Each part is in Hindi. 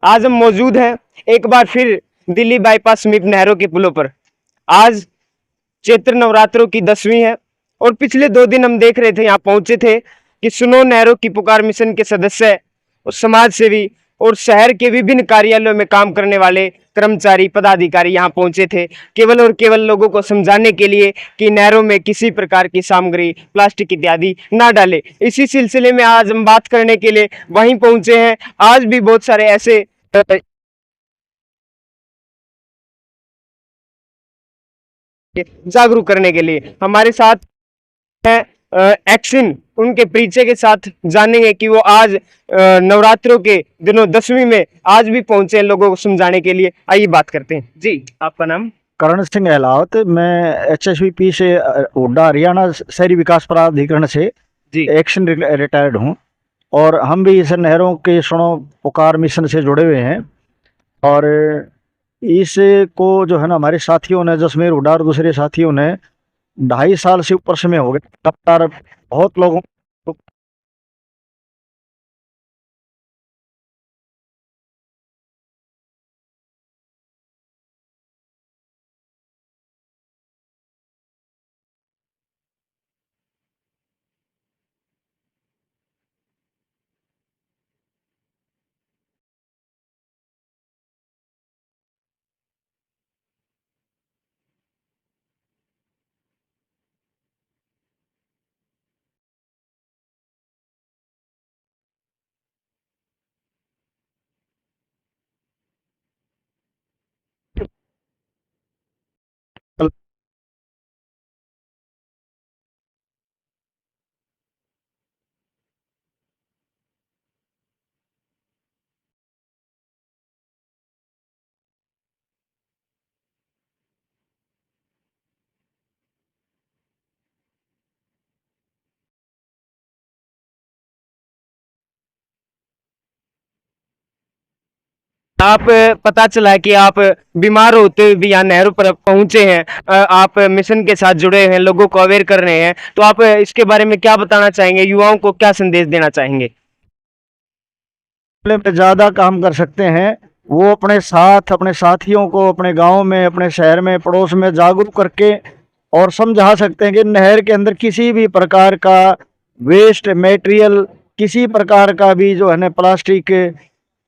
आज हम मौजूद हैं एक बार फिर दिल्ली बाईपास समीप नहरों के पुलों पर। आज चैत्र नवरात्रों की 10वीं है और पिछले 2 दिन हम देख रहे थे, यहाँ पहुंचे थे कि सुनो नहरों की पुकार मिशन के सदस्य और समाज सेवी और शहर के विभिन्न कार्यालयों में काम करने वाले कर्मचारी पदाधिकारी यहाँ पहुंचे थे, केवल और केवल लोगों को समझाने के लिए कि नहरों में किसी प्रकार की सामग्री प्लास्टिक इत्यादि ना डाले। इसी सिलसिले में आज हम बात करने के लिए वहीं पहुंचे हैं। आज भी बहुत सारे ऐसे जागरूक करने के लिए हमारे साथ है एक्शन। उनके परिचय के साथ जानेंगे कि वो आज नवरात्रों के दिनों 10वीं में आज भी पहुंचे हैं लोगों को समझाने के लिए। आइए बात करते हैं। जी, आपका नाम? करण सिंह अहलावत। मैं एचएसवीपी से हुड्डा हरियाणा शहरी विकास प्राधिकरण से जी एक्शन रिटायर्ड हूँ। और हम भी इस नहरों के सुनो पुकार मिशन से जुड़े हुए हैं। और इसको जो है ना, हमारे साथियों ने, जसमेर हुड्डा और दूसरे साथियों ने 2.5 साल से ऊपर समय हो गए लगातार बहुत लोगों को। आप पता चला है कि आप बीमार होते हुए भी यहाँ नहरों पर पहुंचे हैं। आप मिशन के साथ जुड़े हैं, लोगों को अवेयर कर रहे हैं, तो आप इसके बारे में क्या बताना चाहेंगे? युवाओं को क्या संदेश देना चाहेंगे? में ज़्यादा काम कर सकते हैं। वो अपने साथ, अपने साथियों को अपने गांव में, अपने शहर में, पड़ोस में जागरूक करके और समझा सकते हैं कि नहर के अंदर किसी भी प्रकार का वेस्ट मटेरियल, किसी प्रकार का भी जो है ना प्लास्टिक,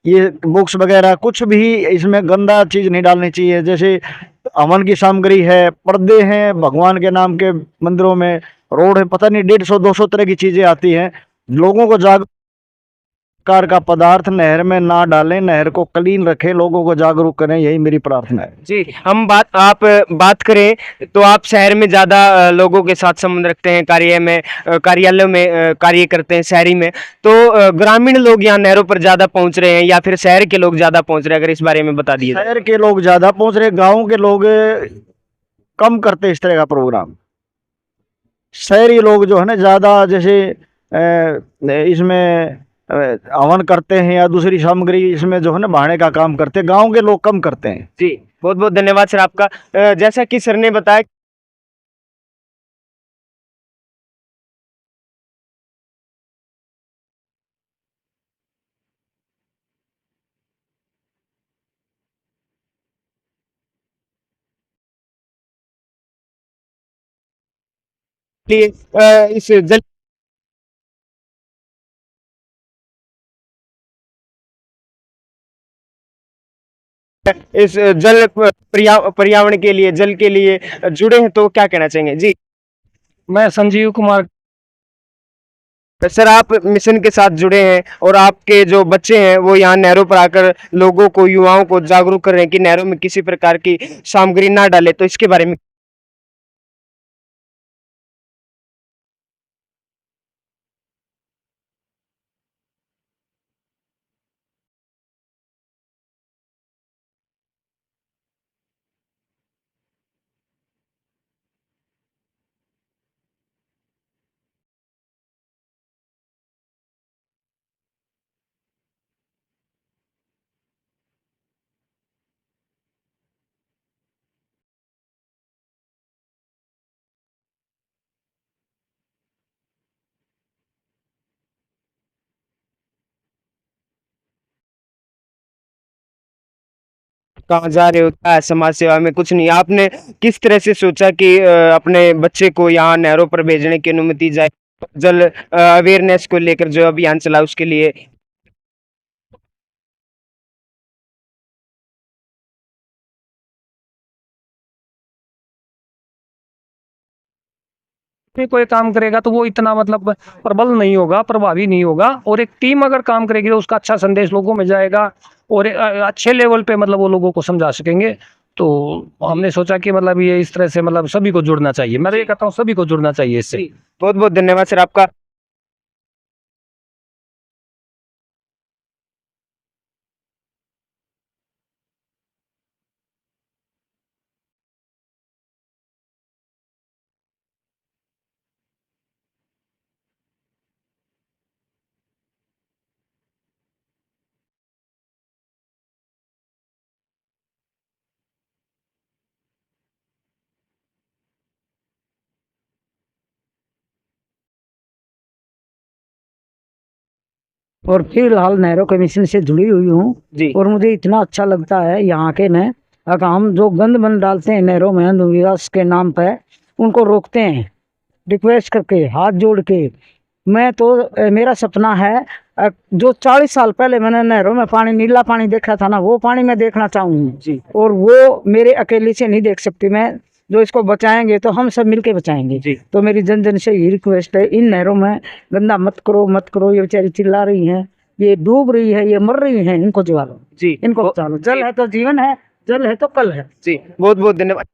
ये बुक्स वगैरह कुछ भी इसमें गंदा चीज़ नहीं डालनी चाहिए। जैसे हवन की सामग्री है, पर्दे हैं भगवान के नाम के मंदिरों में, रोड है, पता नहीं 150-200 तरह की चीज़ें आती हैं। लोगों को जागरूक प्रकार का पदार्थ नहर में ना डालें, नहर को क्लीन रखें, लोगों को जागरूक करें, यही मेरी प्रार्थना है। जी, हम बात करें तो आप शहर में ज़्यादा लोगों के साथ संबंध रखते हैं, कार्यालयों में कार्य करते हैं शहरी में। तो ग्रामीण लोग यहाँ नहरों पर ज़्यादा पहुँच रहे हैं या फिर शहर के लोग ज़्यादा पहुँच रहे हैं? अगर इस बारे में बता दिए जाए। शहर के लोग ज़्यादा पहुंच रहे, गांव के लोग कम करते इस तरह का प्रोग्राम। शहरी लोग जो है ना ज़्यादा, जैसे इसमें हवन करते हैं या दूसरी सामग्री इसमें जो है ना बहाने का काम करते हैं, गांव के लोग कम करते हैं। जी, बहुत बहुत धन्यवाद सर आपका। जैसा कि सर ने बताया कि इस जल इस जल पर्यावरण के लिए, जल के लिए जुड़े हैं, तो क्या कहना चाहेंगे? जी मैं संजीव कुमार। सर, आप मिशन के साथ जुड़े हैं और आपके जो बच्चे हैं वो यहाँ नहरों पर आकर लोगों को, युवाओं को जागरूक कर रहे हैं कि नहरों में किसी प्रकार की सामग्री ना डाले, तो इसके बारे में कहाँ जा रहे हो, क्या है समाज सेवा में, कुछ नहीं। आपने किस तरह से सोचा कि अपने बच्चे को यहाँ नहरों पर भेजने की अनुमति जाए, जल अवेयरनेस को लेकर जो अभियान चला उसके लिए? में कोई काम करेगा तो वो इतना मतलब प्रबल नहीं होगा, प्रभावी नहीं होगा। और एक टीम अगर काम करेगी तो उसका अच्छा संदेश लोगों में जाएगा और अच्छे लेवल पे मतलब वो लोगों को समझा सकेंगे। तो हमने सोचा कि मतलब ये इस तरह से मतलब सभी को जुड़ना चाहिए। मैं तो ये कहता हूँ सभी को जुड़ना चाहिए इससे। बहुत बहुत धन्यवाद सर आपका। और फिलहाल नहरों कमीशन से जुड़ी हुई हूँ। जी और मुझे इतना अच्छा लगता है यहाँ के न अगर हम जो गंद बंद डालते हैं नहरों में विकास के नाम पर, उनको रोकते हैं रिक्वेस्ट करके, हाथ जोड़ के। मैं तो मेरा सपना है जो 40 साल पहले मैंने नहरों में पानी, नीला पानी देखा था ना, वो पानी मैं देखना चाहूँगी। जी और वो मेरे अकेले से नहीं देख सकती मैं, जो इसको बचाएंगे तो हम सब मिलके बचाएंगे। जी तो मेरी जन जन से यही रिक्वेस्ट है, इन नहरों में गंदा मत करो, मत करो। ये बेचारी चिल्ला रही हैं, ये डूब रही है, ये मर रही हैं, इनको जगा लो, जी इनको वो- बचा लो। जल है तो जीवन है, जल है तो कल है। जी बहुत बहुत धन्यवाद।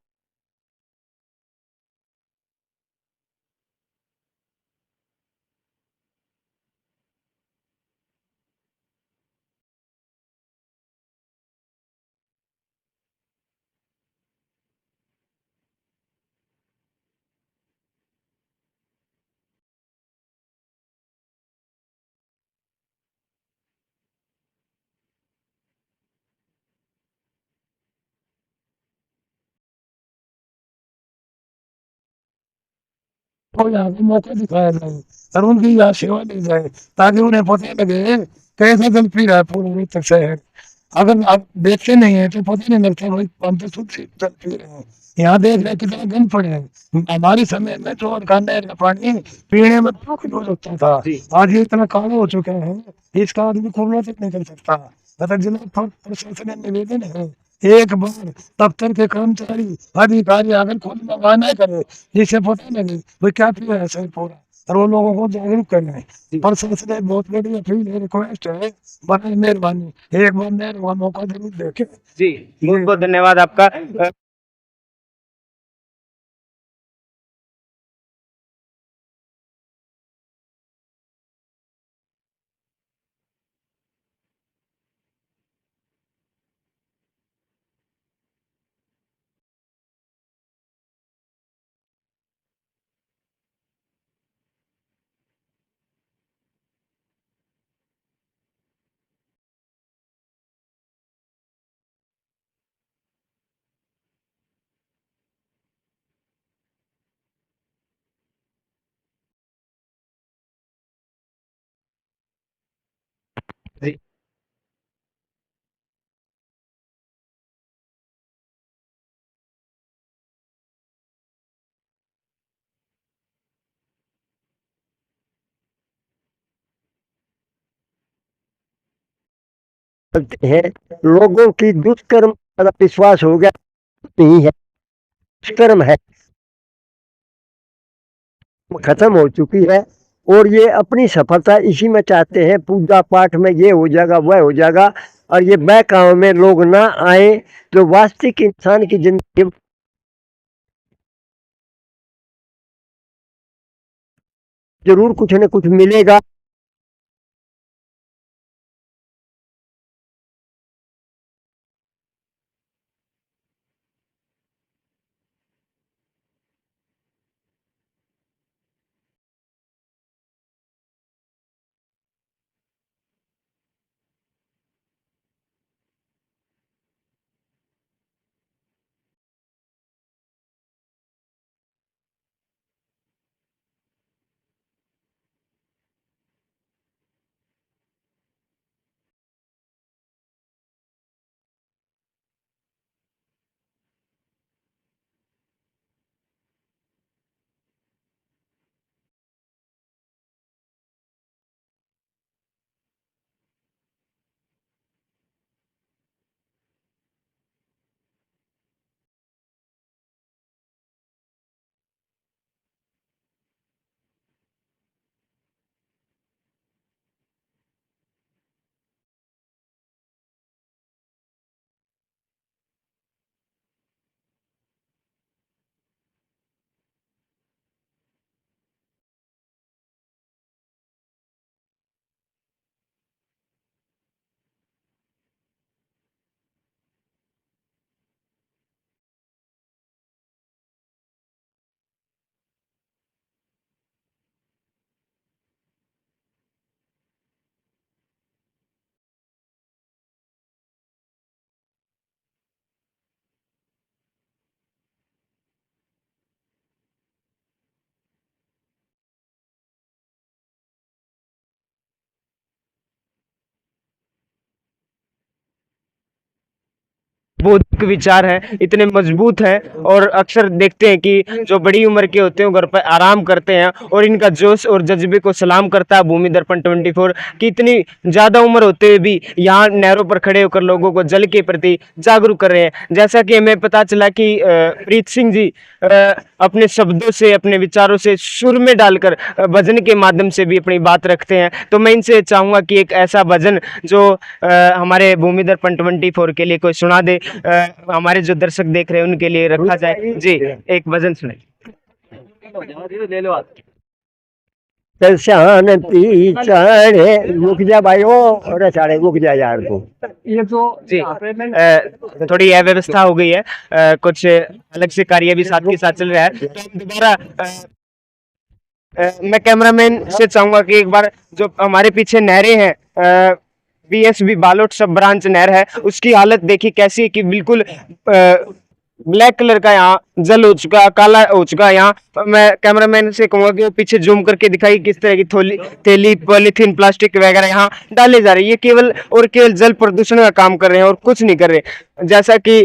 को यहाँ पे मौका दिखाया जाए और उनकी यहाँ सेवा दी जाए, ताकि उन्हें पता लगे कैसा जल पी रहा है पूर्व तक शहर। अगर आप देखते नहीं है तो पता नहीं लगता भाई हम तो शुद्ध जल पी रहे हैं। यहाँ देख रहे हैं कितना गंद पड़े हैं। हमारे समय में तो और खाने का पानी पीने में बहुत कुछ हो सकता था, जी आज ये इतना काला हो चुका है इसका आदमी खोलना तक नहीं कर सकता। अतः जिला प्रशासन ने निवेदन है, एक बार दफ्तर के कर्मचारी अधिकारी अगर खुद मंगाना करे, जिससे पता लगे भाई क्या पिया है सर पूरा, और वो लोगों को जागरूक करना। पर सबसे बहुत बड़ी अपील है, रिक्वेस्ट है, बड़ी मेहरबानी, एक बार नहर का मौका जरूर देखे। जी बहुत बहुत धन्यवाद आपका। जी है लोगों की दुष्कर्म पर विश्वास हो गया नहीं है, दुष्कर्म है खत्म हो चुकी है। और ये अपनी सफलता इसी में चाहते हैं, पूजा पाठ में ये हो जाएगा वह हो जाएगा, और ये बहकावे में लोग ना आए। जो वास्तविक इंसान की जिंदगी जरूर कुछ न कुछ मिलेगा। बौद्धिक विचार हैं, इतने मजबूत हैं। और अक्सर देखते हैं कि जो बड़ी उम्र के होते हैं वो घर पर आराम करते हैं, और इनका जोश और जज्बे को सलाम करता है भूमि दर्पण 24 कि इतनी ज़्यादा उम्र होते हुए भी यहाँ नहरों पर खड़े होकर लोगों को जल के प्रति जागरूक कर रहे हैं। जैसा कि हमें पता चला कि प्रीत सिंह जी अपने शब्दों से, अपने विचारों से सुर में डालकर भजन के माध्यम से भी अपनी बात रखते हैं। तो मैं इनसे चाहूँगा कि एक ऐसा भजन जो हमारे भूमि दर्पण 24 के लिए कोई सुना दे, हमारे जो दर्शक देख रहे हैं उनके लिए रखा जाए। जी, एक भजन सुनाइए। शांति चढ़े रुक जा भाई, ओ अरे साढ़े रुक जा यार तू। ये तो जी, थोड़ी अव्यवस्था हो गई है, कुछ अलग से कार्य भी साथ के साथ चल रहा है। तो हम दोबारा मैं कैमरामैन से चाहूंगा कि एक बार जो हमारे पीछे नहरें हैं, बीएसबी बालोट सब ब्रांच नहर है, उसकी हालत देखी कैसी है कि बिल्कुल ब्लैक कलर का यहाँ जल हो चुका, काला हो चुका है। यहाँ मैं कैमरामैन से कहूंगा कि वो पीछे जूम करके दिखाई किस तरह की थैली पॉलीथीन प्लास्टिक वगैरह यहाँ डाले जा रहे हैं। ये केवल और केवल जल प्रदूषण का काम कर रहे हैं और कुछ नहीं कर रहे। जैसा कि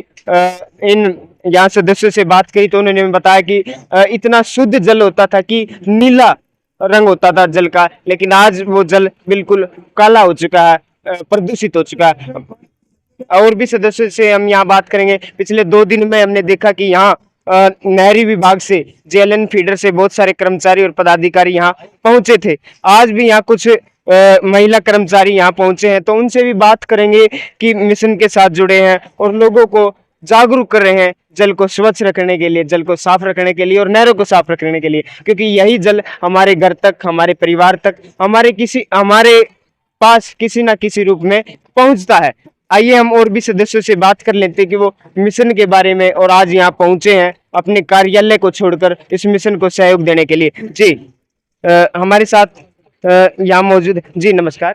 इन यहाँ सदस्यों से बात करी तो उन्होंने बताया कि इतना शुद्ध जल होता था कि नीला रंग होता था जल का, लेकिन आज वो जल बिल्कुल काला हो चुका है, प्रदूषित हो चुका है। और भी सदस्यों से हम यहाँ बात करेंगे। पिछले 2 दिन में हमने देखा कि यहाँ नहरी विभाग से, जेएलएन फीडर से बहुत सारे कर्मचारी और पदाधिकारी यहाँ पहुंचे थे। आज भी यहाँ कुछ महिला कर्मचारी यहाँ पहुंचे हैं, तो उनसे भी बात करेंगे कि मिशन के साथ जुड़े हैं और लोगों को जागरूक कर रहे हैं जल को स्वच्छ रखने के लिए, जल को साफ रखने के लिए और नहरों को साफ रखने के लिए, क्योंकि यही जल हमारे घर तक, हमारे परिवार तक, हमारे पास किसी ना किसी रूप में पहुंचता है। आइए हम और भी सदस्यों से बात कर लेते हैं कि वो मिशन के बारे में और आज यहाँ पहुंचे हैं अपने कार्यालय को छोड़कर इस मिशन को सहयोग देने के लिए। जी, हमारे साथ यहाँ मौजूद। जी नमस्कार।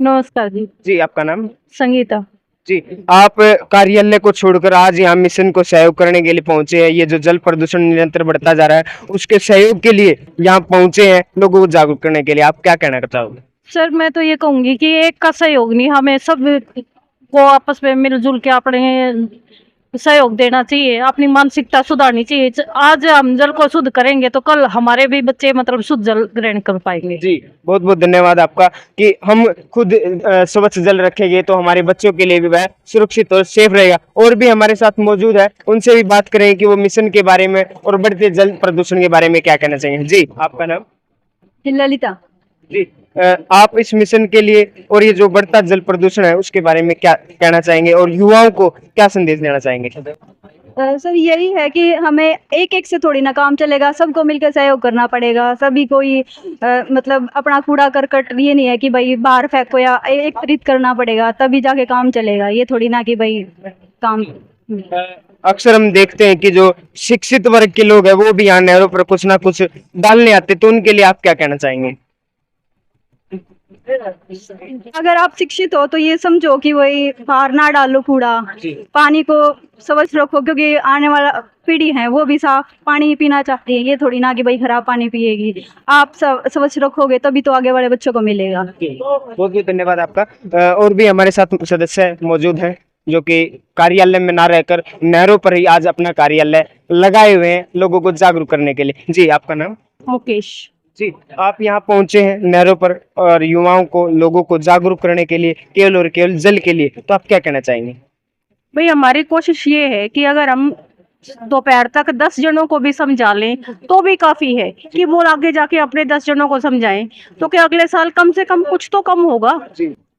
नमस्कार जी। जी, आपका नाम? संगीता। जी, आप कार्यालय को छोड़कर आज यहाँ मिशन को सहयोग करने के लिए पहुंचे हैं। ये जो जल प्रदूषण निरंतर बढ़ता जा रहा है उसके सहयोग के लिए यहाँ पहुंचे हैं, लोगों को जागरूक करने के लिए। आप क्या कहना चाहोगे? सर मैं तो ये कहूंगी कि एक का सहयोग नहीं, हमें सब को आपस में मिलजुल के अपने सहयोग देना चाहिए, अपनी मानसिकता सुधारनी चाहिए। आज हम जल को शुद्ध करेंगे तो कल हमारे भी बच्चे मतलब शुद्ध जल ग्रहण कर पाएंगे। जी, बहुत बहुत धन्यवाद आपका कि हम खुद स्वच्छ जल रखेंगे तो हमारे बच्चों के लिए भी वह सुरक्षित और सेफ रहेगा। और भी हमारे साथ मौजूद है, उनसे भी बात करेंगे कि वो मिशन के बारे में और बढ़ते जल प्रदूषण के बारे में क्या कहना चाहिए। जी, आपका नाम? ललिता। जी, आप इस मिशन के लिए और ये जो बढ़ता जल प्रदूषण है उसके बारे में क्या कहना चाहेंगे और युवाओं को क्या संदेश देना चाहेंगे? सर यही है कि हमें एक एक से थोड़ी ना काम चलेगा, सबको मिलकर सहयोग करना पड़ेगा। सभी कोई मतलब अपना कूड़ा करकट ये नहीं है कि भाई बाहर फेंको, या एकत्रित करना पड़ेगा तभी जाके काम चलेगा। ये थोड़ी ना कि भाई काम। अक्सर हम देखते हैं कि जो शिक्षित वर्ग के लोग हैं वो भी यहाँ नहरों पर कुछ ना कुछ डालने आते, तो उनके लिए आप क्या कहना चाहेंगे? अगर आप शिक्षित हो तो ये समझो कि वही बाहर ना डालो कूड़ा, पानी को स्वच्छ रखो, क्योंकि आने वाला पीढ़ी है वो भी साफ पानी पीना चाहती है। ये थोड़ी ना कि भाई खराब पानी पिएगी। आप स्वच्छ रखोगे तभी तो आगे वाले बच्चों को मिलेगा। बहुत बहुत धन्यवाद आपका। और भी हमारे साथ सदस्य मौजूद हैं जो कि कार्यालय में ना रहकर नहरों पर ही आज अपना कार्यालय लगाए हुए हैं लोगों को जागरूक करने के लिए। जी, आपका नाम? मुकेश। जी, आप यहाँ पहुंचे हैं नहरों पर और युवाओं को, लोगों को जागरूक करने के लिए, केवल और केवल जल के लिए, तो आप क्या कहना चाहेंगे? भाई हमारी कोशिश ये है कि अगर हम दोपहर तक 10 जनों को भी समझा लें तो भी काफी है कि वो आगे जाके अपने 10 जनों को समझाएं, तो क्या अगले साल कम से कम कुछ तो कम होगा।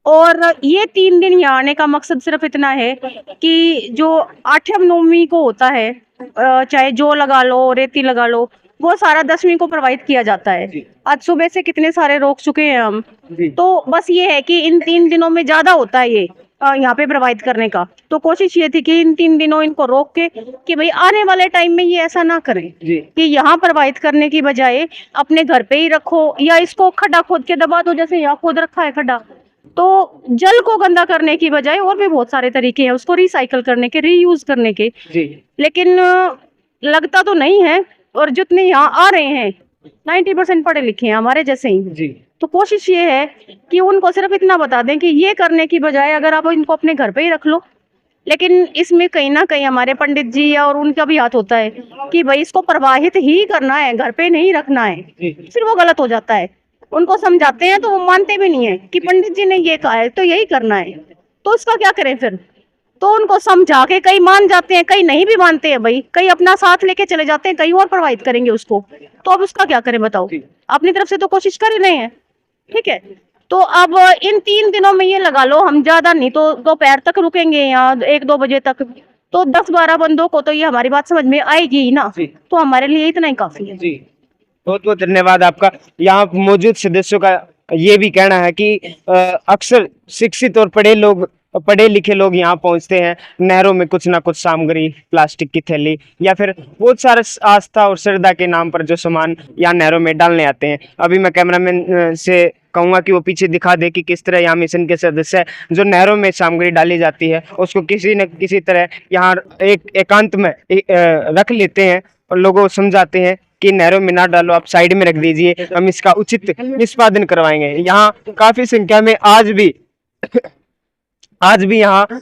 और ये 3 दिन यहाँ आने का मकसद सिर्फ इतना है कि जो 8वीं नवमी को होता है, चाहे जो लगा लो, रेती लगा लो, वो सारा 10वीं को प्रोवाइड किया जाता है। आज सुबह से कितने सारे रोक चुके हैं हम, तो बस ये है कि इन 3 दिनों में ज्यादा होता है ये यहाँ पे प्रोवाइड करने का। तो कोशिश ये थी कि इन 3 दिनों इनको रोक के कि भाई आने वाले टाइम में ये ऐसा ना करें कि यहाँ प्रोवाइड करने की बजाय अपने घर पे ही रखो, या इसको खड्डा खोद के दबा दो, जैसे यहाँ खोद रखा है खड्डा। तो जल को गंदा करने की बजाय और भी बहुत सारे तरीके हैं उसको रिसाइकल करने के, रीयूज करने के। लेकिन लगता तो नहीं है, और जितने यहाँ आ रहे हैं 90% पढ़े लिखे हैं हमारे जैसे ही। तो कोशिश ये है कि उनको सिर्फ इतना बता दें कि ये करने की बजाय अगर आप इनको अपने घर पे ही रख लो, लेकिन इसमें कहीं ना कहीं हमारे पंडित जी और उनका भी हाथ होता है कि भाई इसको प्रवाहित ही करना है, घर पे नहीं रखना है, फिर वो गलत हो जाता है। उनको समझाते हैं तो वो मानते भी नहीं है कि पंडित जी ने ये कहा है तो यही करना है, तो उसका क्या करें फिर। तो उनको समझा के कई मान जाते हैं, कई नहीं भी मानते हैं भाई, कई अपना साथ लेके चले जाते हैं, कई और प्रभावित करेंगे उसको, तो अब उसका क्या करें बताओ। अपनी तरफ से तो कोशिश कर ही रहे हैं, ठीक है। तो अब इन 3 दिनों में ये लगा लो, हम ज्यादा नहीं तो दोपहर तक रुकेंगे यहाँ 1-2 बजे तक, तो 10-12 बंदों को तो ये हमारी बात समझ में आएगी ही ना, तो हमारे लिए इतना ही काफी है। जी, बहुत बहुत धन्यवाद आपका। यहाँ मौजूद सदस्यों का ये भी कहना है कि अक्सर शिक्षित और पढ़े लिखे लोग यहाँ पहुंचते हैं, नहरों में कुछ ना कुछ सामग्री, प्लास्टिक की थैली या फिर बहुत सारे आस्था और श्रद्धा के नाम पर जो सामान यहाँ नहरों में डालने आते हैं। अभी मैं कैमरामैन से कहूंगा कि वो पीछे दिखा दे कि किस तरह यहाँ मिशन के सदस्य जो नहरों में सामग्री डाली जाती है उसको किसी न किसी तरह यहाँ एक एकांत में रख लेते हैं और लोगों को समझाते हैं कि नहरों में ना डालो, आप साइड में रख दीजिए, हम इसका उचित निष्पादन करवाएंगे। यहाँ काफी संख्या में आज भी यहाँ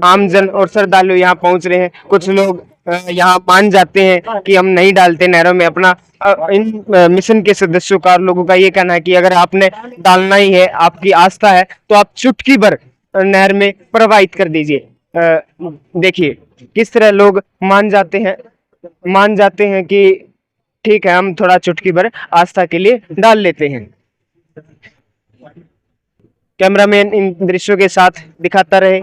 आमजन और श्रद्धालु यहाँ पहुंच रहे हैं। कुछ लोग यहाँ मान जाते हैं कि हम नहीं डालते नहरों में अपना। इन मिशन के सदस्यों का और लोगों का ये कहना है कि अगर आपने डालना ही है, आपकी आस्था है, तो आप चुटकी भर नहर में प्रवाहित कर दीजिए। देखिए किस तरह लोग मान जाते हैं कि ठीक है, हम थोड़ा चुटकी भर आस्था के लिए डाल लेते हैं। कैमरामैन इन दृश्यों के साथ दिखाता रहे।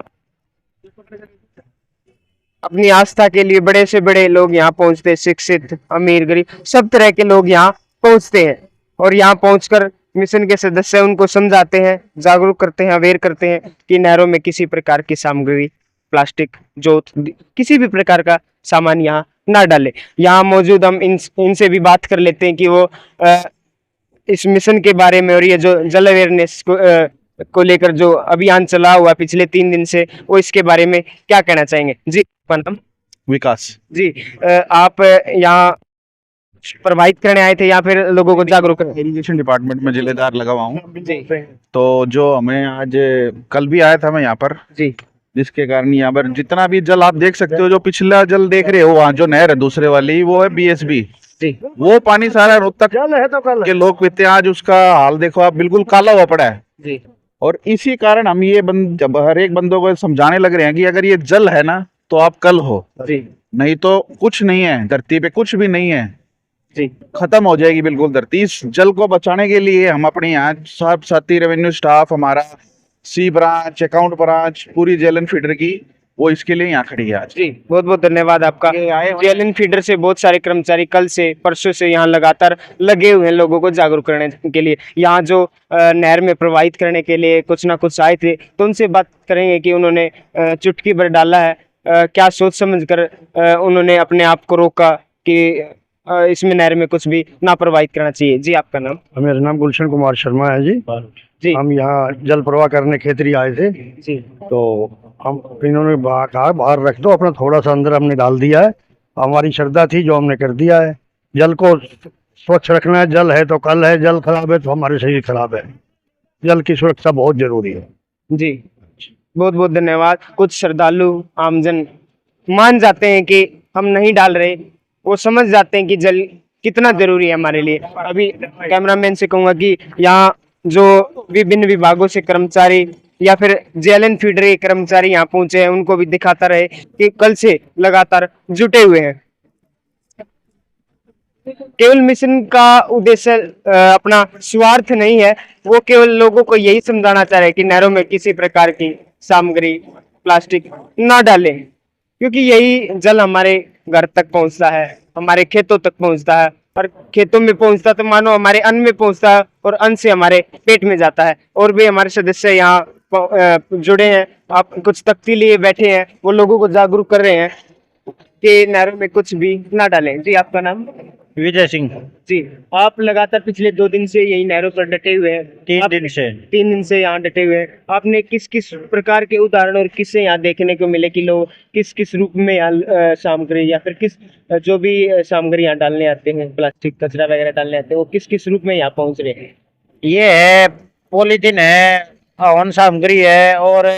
अपनी आस्था के लिए बड़े से बड़े लोग यहाँ पहुंचते हैं, शिक्षित, अमीर, गरीब, सब तरह के लोग यहाँ पहुंचते हैं और यहाँ पहुंचकर मिशन के सदस्य उनको समझाते हैं, जागरूक करते हैं, अवेयर करते हैं कि नहरों में किसी प्रकार की सामग्री, प्लास्टिक, जोत, किसी भी प्रकार का सामान यहाँ ना डाले। यहाँ मौजूद हम इनसे भी बात कर लेते हैं कि वो इस मिशन के बारे में और ये जो जल अवेयरनेस को लेकर जो अभियान चला हुआ पिछले 3 दिन से, वो इसके बारे में क्या कहना चाहेंगे। जी, नाम? विकास जी, आप यहाँ प्रभावित करने आए थे या फिर लोगों को जागरूक करने? इरिगेशन डिपार्टमेंट में जिलेदार लगा हुआ हूँ। जी तो जो हमें आज कल भी आया था मैं यहाँ पर, जी, जिसके कारण यहाँ पर जितना भी जल आप देख सकते हो, जो पिछला जल देख रहे हो वहाँ जो नहर है दूसरे वाली, वो है BSB। जी, वो पानी सारा रोहतक के लोग पीते हैं। आज उसका हाल देखो आप, बिल्कुल काला हुआ पड़ा है। जी, और इसी कारण हम ये जब हर एक बंदों को समझाने लग रहे हैं कि अगर ये जल है ना तो आप कल हो, जी, नहीं तो कुछ नहीं है धरती पे, कुछ भी नहीं है जी, खत्म हो जाएगी बिल्कुल धरती। इस जल को बचाने के लिए हम अपने यहाँ सब साथी, रेवेन्यू स्टाफ, हमारा C ब्रांच, अकाउंट ब्रांच, पूरी जेलन फीडर की, वो इसके लिए यहाँ खड़ी है आज। जी, बहुत बहुत धन्यवाद आपका। जेएलएन फीडर से बहुत सारे कर्मचारी कल से, परसों से यहाँ लगातार लगे हुए हैं लोगों को जागरूक करने के लिए। यहाँ जो नहर में प्रवाहित करने के लिए कुछ ना कुछ आए थे, तो उनसे बात करेंगे कि उन्होंने चुटकी भर डाला है, क्या सोच समझ कर उन्होंने अपने आप को रोका कि इसमें नहर में कुछ भी ना प्रवाहित करना चाहिए। जी, आपका नाम? मेरा नाम गुलशन कुमार शर्मा है जी। जी, हम यहाँ जल प्रवाह करने खेतरी आए थे, जी, तो हम इन्होंने कहा बाहर रख दो, अपना थोड़ा सा अंदर हमने डाल दिया है। हमारी श्रद्धा थी जो हमने कर दिया है। जल को स्वच्छ रखना है, जल है तो कल है, जल खराब है तो हमारे शरीर खराब है। जल की सुरक्षा बहुत जरूरी है। जी, बहुत बहुत धन्यवाद। कुछ श्रद्धालु आमजन मान जाते हैं कि हम नहीं डाल रहे, वो समझ जाते हैं कि जल कितना जरूरी है हमारे लिए। अभी कैमरामैन से कहूँगा कि यहाँ जो विभिन्न विभागों से कर्मचारी या फिर जेएलएन फीडर के कर्मचारी यहाँ पहुंचे हैं, उनको भी दिखाता रहे कि कल से लगातार जुटे हुए हैं। केवल मिशन का उद्देश्य अपना स्वार्थ नहीं है, वो केवल लोगों को यही समझाना चाह रहे हैं कि नहरों में किसी प्रकार की सामग्री, प्लास्टिक ना डालें, क्योंकि यही जल हमारे घर तक पहुंचता है, हमारे खेतों तक पहुंचता है, और खेतों में पहुंचता तो मानो हमारे अन्न में पहुंचता है, और अन्न से हमारे पेट में जाता है। और भी हमारे सदस्य यहाँ जुड़े हैं, आप कुछ तख्ती लिए बैठे हैं, वो लोगों को जागरूक कर रहे हैं कि नहरों में कुछ भी ना डालें। जी, आपका नाम? विजय सिंह। जी, आप लगातार पिछले 2 दिन से यही नहरों पर डटे हुए हैं। 3 दिन से यहाँ डटे हुए हैं। आपने किस किस प्रकार के उदाहरण और किस्से यहाँ देखने को मिले कि लोग किस किस रूप में यहाँ सामग्री या फिर किस जो भी सामग्री यहाँ डालने आते हैं, प्लास्टिक कचरा वगैरह डालने आते हैं, वो किस किस रूप में यहाँ पहुँच रहे हैं? ये है पॉलीथीन है, हवन सामग्री है, और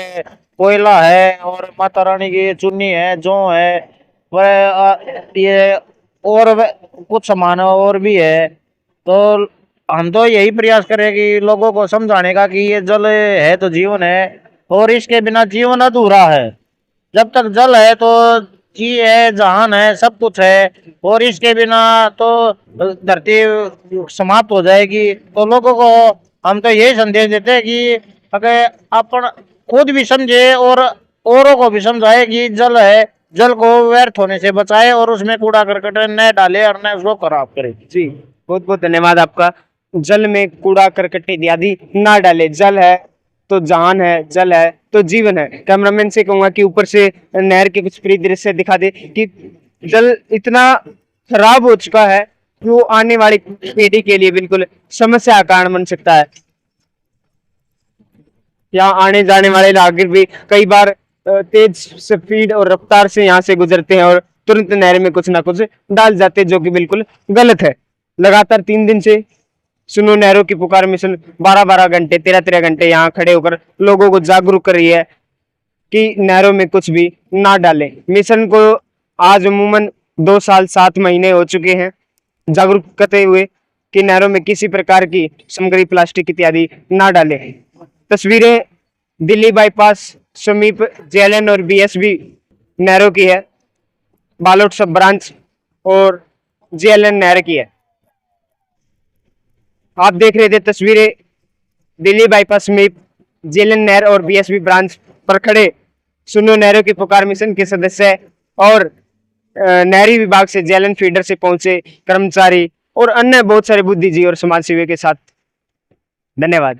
कोयला है और माता रानी की चुन्नी है, जौ है, ये और कुछ सामान और भी है। तो हम तो यही प्रयास करें कि लोगों को समझाने का कि ये जल है तो जीवन है और इसके बिना जीवन अधूरा है। जब तक जल है तो जी है, जहान है, सब कुछ है और इसके बिना तो धरती समाप्त हो जाएगी। तो लोगों को हम तो यही संदेश देते हैं कि अगर अपन खुद भी समझे और औरों को भी समझाए कि जल है, जल को व्यर्थ होने से बचाए और उसमें कूड़ा करकट न डाले और न उसको खराब करे। जी बहुत बहुत धन्यवाद आपका। जल में कूड़ा करकट इत्यादि ना डाले। जल है तो जान है, जल है तो जीवन है। कैमरामैन से कहूंगा कि ऊपर से नहर के कुछ परिदृश्य दिखा दे कि जल इतना खराब हो चुका है कि वो आने वाली पीढ़ी के लिए बिल्कुल समस्या का कारण बन सकता है। यहाँ आने जाने वाले नागरिक भी कई बार तेज स्पीड और रफ्तार से यहाँ से गुजरते हैं और तुरंत नहर में कुछ ना कुछ डाल जाते हैं, जो कि बिल्कुल गलत है। लगातार 3 दिन से सुनो नहरों की पुकार मिशन 12-12 घंटे 13-13 घंटे यहाँ खड़े होकर लोगों को जागरूक कर रही है कि नहरों में कुछ भी ना डालें। मिशन को आज अमूमन 2 साल 7 महीने हो चुके हैं जागरूक करते हुए कि नहरों में किसी प्रकार की सामग्री प्लास्टिक इत्यादि ना डालें। तस्वीरें दिल्ली बाईपास समीप जेएलएन और बीएसबी नहरों की है, बालोट सब ब्रांच और जेएलएन नहर की है। आप देख रहे थे तस्वीरें दिल्ली बाईपास समीप जेएलएन नहर और बीएसबी ब्रांच पर खड़े सुनो नहरों की पुकार मिशन के सदस्य और नहरी विभाग से जेएलएन फीडर से पहुंचे कर्मचारी और अन्य बहुत सारे बुद्धिजीवी और समाजसेवी के साथ। धन्यवाद।